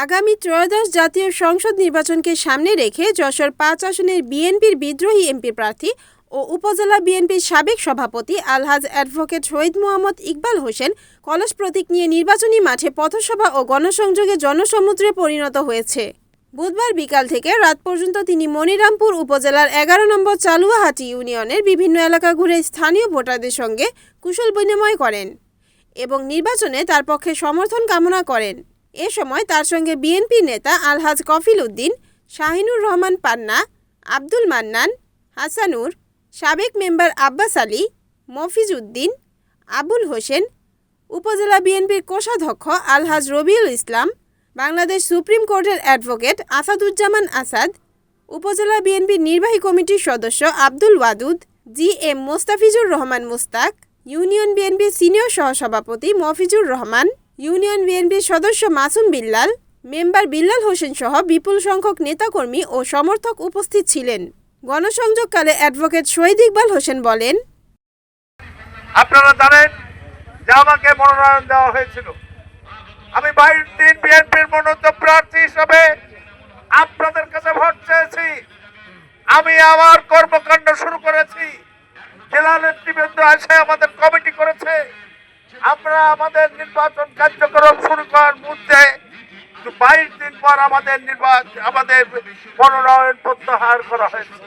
আগামী ত্রয়োদশ জাতীয় সংসদ নির্বাচনকে সামনে রেখে যশোর ৫ আসনের বিএনপির বিদ্রোহী এমপি প্রার্থী ও উপজেলা বিএনপির সাবেক সভাপতি আলহাজ অ্যাডভোকেট শহীদ মোহাম্মদ ইকবাল হোসেন কলস প্রতীক নিয়ে নির্বাচনী মাঠে পথসভা ও গণসংযোগে জনসমুদ্রে পরিণত হয়েছে। বুধবার বিকাল থেকে রাত পর্যন্ত তিনি মনিরামপুর উপজেলার ১১ নম্বর চালুয়াহাটি ইউনিয়নের বিভিন্ন এলাকা ঘুরে স্থানীয় ভোটারদের সঙ্গে কুশল বিনিময় করেন এবং নির্বাচনে তার পক্ষে সমর্থন কামনা করেন। এ সময় তার সঙ্গে বিএনপি নেতা আলহাজ কফিল উদ্দিন, শাহিনুর রহমান পান্না, আব্দুল মান্নান, হাসানুর, সাবেক মেম্বার আব্বাস আলী, মফিজ উদ্দিন, আবুল হোসেন, উপজেলা বিএনপির কোষাধ্যক্ষ আলহাজ রবিউল ইসলাম, বাংলাদেশ সুপ্রিম কোর্টের অ্যাডভোকেট আসাদুজ্জামান আসাদ, উপজেলা বিএনপির নির্বাহী কমিটির সদস্য আব্দুল ওয়াদুদ, জি.এম. মোস্তাফিজুর রহমান মুস্তাক, ইউনিয়ন বিএনপির সিনিয়র সহসভাপতি মফিজুর রহমান, ইউনিয়ন বিএনপির সদস্য মাসুম বিল্লাল, মেম্বার বিল্লাল হোসেন সহ বিপুল সংখ্যক নেতাকর্মী ও সমর্থক উপস্থিত ছিলেন। গণসংযোগকালে অ্যাডভোকেট শহীদ ইকবাল হোসেন বলেন, আপনারা জানেন যে আমাকে মনোনয়ন দেওয়া হয়েছিল। আমি 22 দিন বিএনপির মনোনীত প্রার্থী হিসেবে আপনাদের কাছে ভোট চেয়েছি। আমি আমার কর্মকাণ্ড শুরু করেছি। জেলা নেতৃবৃন্দ এসে আমাদের কমিটি করেছে। আমরা আমাদের নির্বাচন কার্যক্রম শুরু করার মধ্যে 22 দিন পর আমাদের মনোনয়ন প্রত্যাহার করা হয়েছে।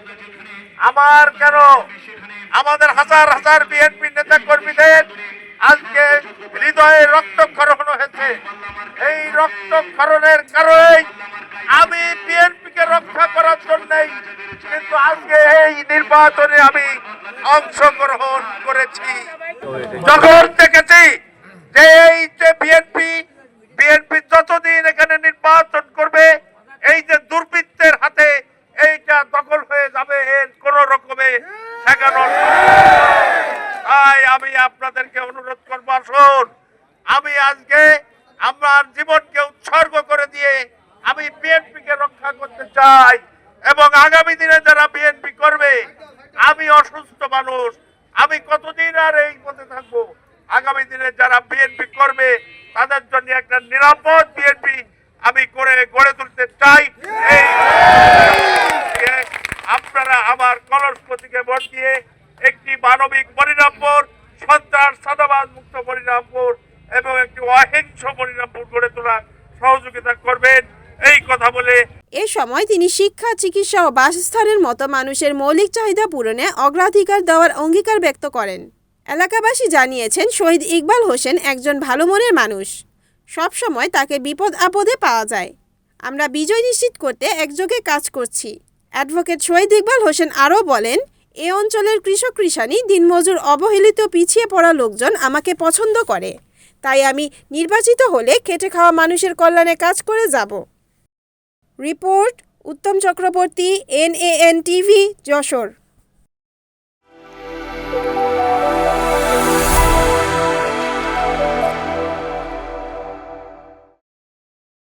আমার কেন আমাদের হাজার হাজার বিএনপি নেতা কর্মীদের আজকে হৃদয়ে রক্তক্ষরণ হয়েছে। এই রক্তক্ষরণের কারণেই আমি বিএনপিকে রক্ষা করার জন্যই কিন্তু আজকে এই নির্বাচনে আমি অংশগ্রহণ করেছি। যখন দেখেছি যে এই যে বিএনপি যতদিন এখানে নির্বাচন করবে, এই যে দুর্বৃত্তের হাতে এইটা দখল হয়ে যাবে, এর কোন রকমে ঠেকানোর। তাই আমি আপনাদেরকে অনুরোধ করবো, আসুন আমি আজকে আমার জীবনকে উৎসর্গ করে দিয়ে আমি বিএনপিকে রক্ষা করতে চাই। এবং আগামী দিনে যারা বিএনপি করবে, আমি অসুস্থ মানুষ, আমি কতদিন আর এই পথে থাকবো। আগামী দিনে যারা বিএনপি করবে তাদের জন্য একটা নিরাপদ বিএনপি আমি গড়ে তুলতে চাই। আপনারা আমার কলস প্রতীকে ভোট দিয়ে একটি মানবিক মনিরামপুর, সন্ত্রাস চাঁদাবাজ মুক্ত মনিরামপুর এবং একটি অহিংস মনিরামপুর গড়ে তোলার সহযোগিতা করবেন, এই কথা বলে এ সময় তিনি শিক্ষা, চিকিৎসা ও বাসস্থানের মতো মানুষের মৌলিক চাহিদা পূরণে অগ্রাধিকার দেওয়ার অঙ্গীকার ব্যক্ত করেন। এলাকাবাসী জানিয়েছেন, শহীদ ইকবাল হোসেন একজন ভালো মনের মানুষ। সব সময় তাকে বিপদ আপদে পাওয়া যায়। আমরা বিজয় নিশ্চিত করতে একযোগে কাজ করছি। অ্যাডভোকেট শহীদ ইকবাল হোসেন আরও বলেন, এ অঞ্চলের কৃষক কৃষানি, দিনমজুর, অবহেলিত, পিছিয়ে পড়া লোকজন আমাকে পছন্দ করে। তাই আমি নির্বাচিত হলে খেটে খাওয়া মানুষের কল্যাণে কাজ করে যাব। রিপোর্ট উত্তম চক্রবর্তী, NAN TV, যশোর।